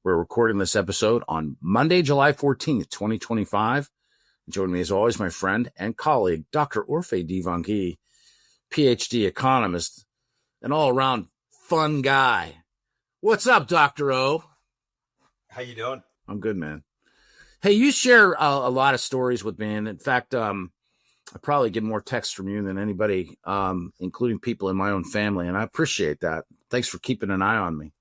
We're recording this episode on Monday, July 14th, 2025. Joining me as always, my friend and colleague, Dr. Orphe Divounguy, PhD economist, an all-around fun guy. What's up, Dr. O? How you doing? I'm good, man. Hey, you share a lot of stories with me, and in fact, I probably get more texts from you than anybody, including people in my own family, and I appreciate that. Thanks for keeping an eye on me.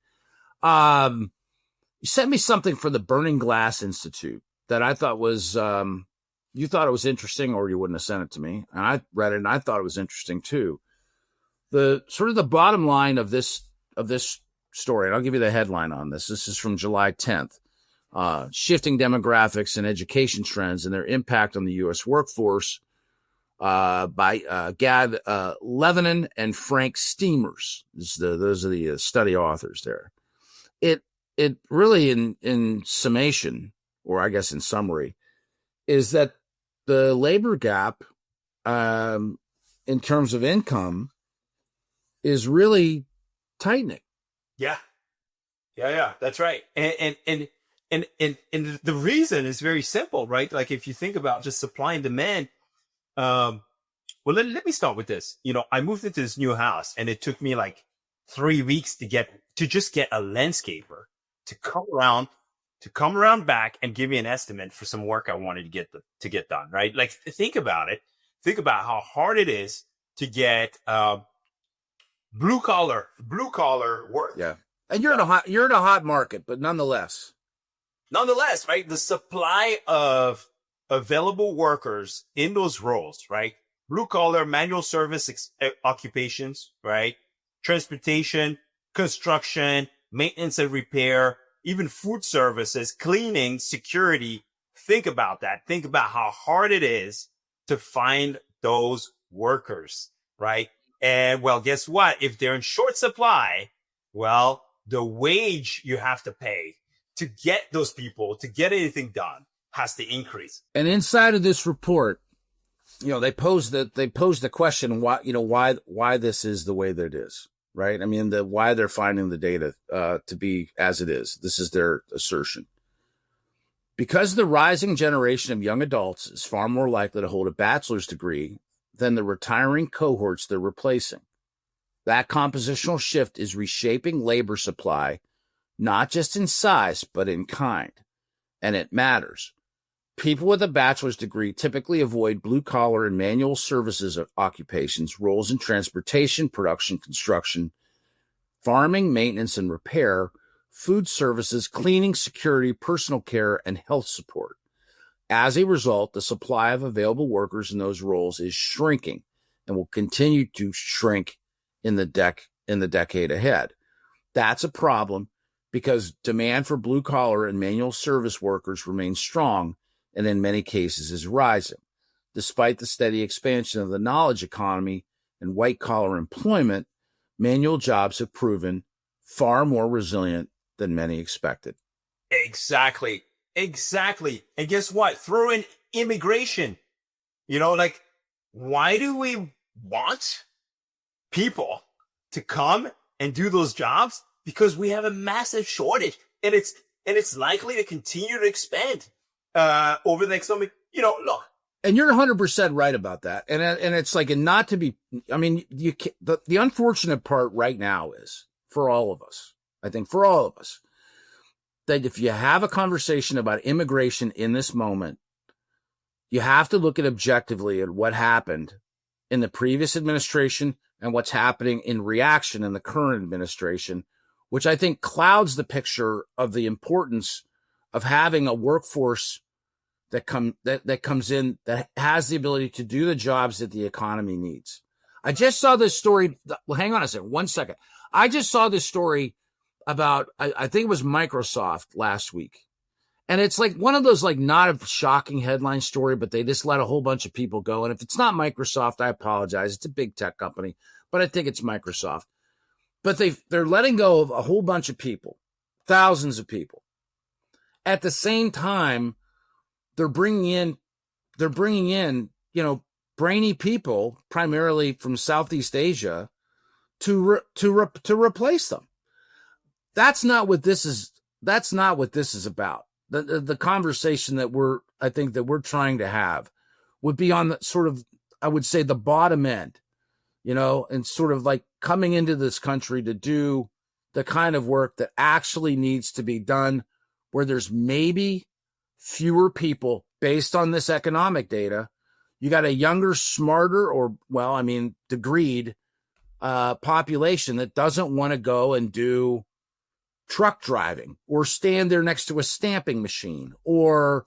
You sent me something for the Burning Glass Institute that I thought was, you thought it was interesting, or you wouldn't have sent it to me. And I read it and I thought it was interesting too. The sort of the bottom line of this story, and I'll give you the headline on this. This is from July 10th. Shifting demographics and education trends and their impact on the U.S. workforce by Gad Levinan and Frank Steemers. Those are the study authors there. It really, in summation, or I guess in summary, is that the labor gap in terms of income is really tightening. Yeah, that's right. And the reason is very simple, right? Like if you think about just supply and demand, well, let me start with this. You know, I moved into this new house and it took me like 3 weeks to just get a landscaper to come around back and give me an estimate for some work I wanted to get done, right? Like think about it. Think about how hard it is to get blue collar work. Yeah. And you're in a hot market, but nonetheless, right? The supply of available workers in those roles, right? Blue collar, manual service occupations, right? Transportation, construction, maintenance and repair, even food services, cleaning, security. Think about that. Think about how hard it is to find those workers, right? And well, guess what? If they're in short supply, well, the wage you have to pay to get those people to get anything done has to increase. And inside of this report, you know, they pose the question why this is the way that it is, right? I mean, why they're finding the data to be as it is. This is their assertion. Because the rising generation of young adults is far more likely to hold a bachelor's degree than the retiring cohorts they're replacing. That compositional shift is reshaping labor supply, not just in size, but in kind. And it matters. People with a bachelor's degree typically avoid blue-collar and manual services occupations, roles in transportation, production, construction, farming, maintenance and repair, food services, cleaning, security, personal care, and health support. As a result, the supply of available workers in those roles is shrinking and will continue to shrink in the decade ahead. That's a problem because demand for blue-collar and manual service workers remains strong and in many cases is rising. Despite the steady expansion of the knowledge economy and white-collar employment, manual jobs have proven far more resilient than many expected. Exactly. And guess what? Throw in immigration. You know, like, why do we want people to come and do those jobs? Because we have a massive shortage, and it's likely to continue to expand over the next look. And you're 100% right about that. And it's like, and not to be, I mean, the unfortunate part right now is for all of us, that if you have a conversation about immigration in this moment, you have to look at objectively at what happened in the previous administration and what's happening in reaction in the current administration, which I think clouds the picture of the importance of having a workforce that comes in that has the ability to do the jobs that the economy needs. I just saw this story. Well, hang on a second. 1 second. I just saw this story about, I think it was Microsoft last week. And it's like one of those, like, not a shocking headline story, but they just let a whole bunch of people go. And if it's not Microsoft, I apologize. It's a big tech company, but I think it's Microsoft. But they're letting go of a whole bunch of people, thousands of people. At the same time, they're bringing in, brainy people, primarily from Southeast Asia, to replace them. That's not what this is that's not what this is about. The conversation that I think that we're trying to have would be on the sort of, I would say, the bottom end, and sort of like coming into this country to do the kind of work that actually needs to be done, where there's maybe fewer people based on this economic data. You got a younger, smarter, or, degreed population that doesn't want to go and do truck driving or stand there next to a stamping machine or,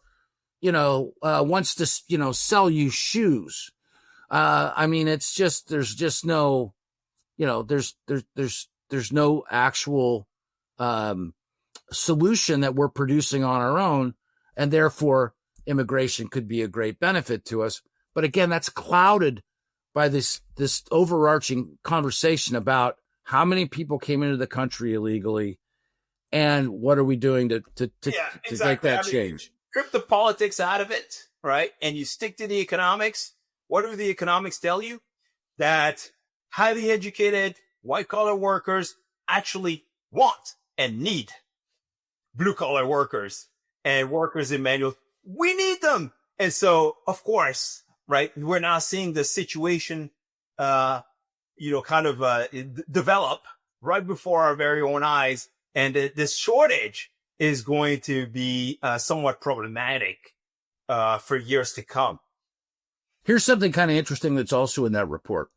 wants to, sell you shoes. It's just, there's just no, there's no actual solution that we're producing on our own. And therefore immigration could be a great benefit to us. But again, that's clouded by this overarching conversation about how many people came into the country illegally and what are we doing to make that change. Strip the politics out of it, right? And you stick to the economics. What do the economics tell you? That highly educated white collar workers actually want and need blue collar workers and workers in manual. We need them. And so, of course, right, we're now seeing the situation, develop right before our very own eyes. And this shortage is going to be somewhat problematic for years to come. Here's something kind of interesting that's also in that report.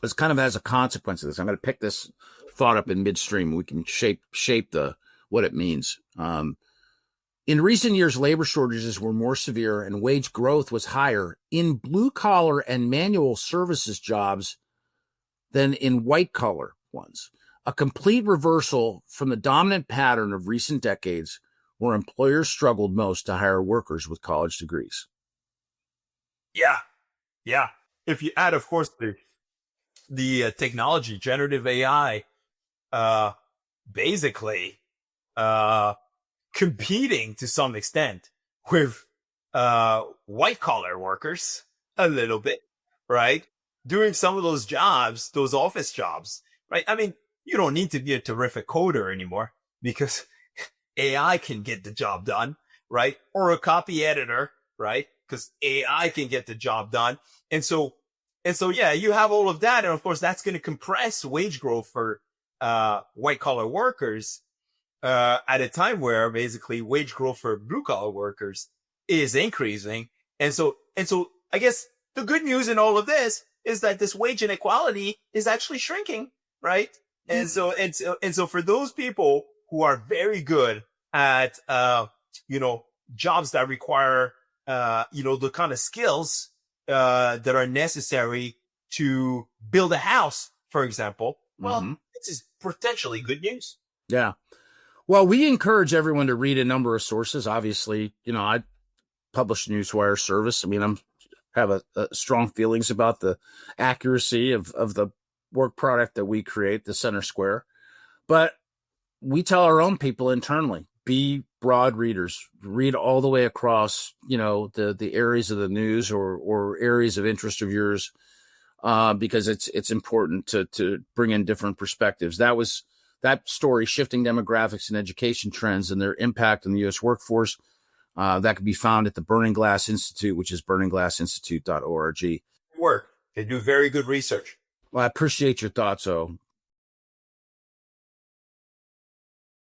It's kind of as a consequence of this. I'm going to pick this thought up in midstream. We can shape what it means. In recent years, labor shortages were more severe and wage growth was higher in blue collar and manual services jobs than in white collar ones. A complete reversal from the dominant pattern of recent decades where employers struggled most to hire workers with college degrees. Yeah. Yeah. If you add, of course, the technology, generative AI, basically, competing to some extent with, white collar workers a little bit, right? Doing some of those jobs, those office jobs, right? I mean, you don't need to be a terrific coder anymore because AI can get the job done, right? Or a copy editor, right? Because AI can get the job done. And so, yeah, you have all of that. And of course, that's going to compress wage growth for, white collar workers, at a time where basically wage growth for blue collar workers is increasing. And so I guess the good news in all of this is that this wage inequality is actually shrinking, right? And so for those people who are very good at, jobs that require, the kind of skills, that are necessary to build a house, for example, well, this is potentially good news. Yeah. Well, we encourage everyone to read a number of sources. Obviously, I publish Newswire service. I mean, have a strong feelings about the accuracy of the work product that we create, the Center Square. But we tell our own people internally, be broad readers, read all the way across, the areas of the news or areas of interest of yours, because it's important to bring in different perspectives. That story, Shifting Demographics and Education Trends and Their Impact on the U.S. Workforce, that can be found at the Burning Glass Institute, which is burningglassinstitute.org. Work. They do very good research. Well, I appreciate your thoughts, O.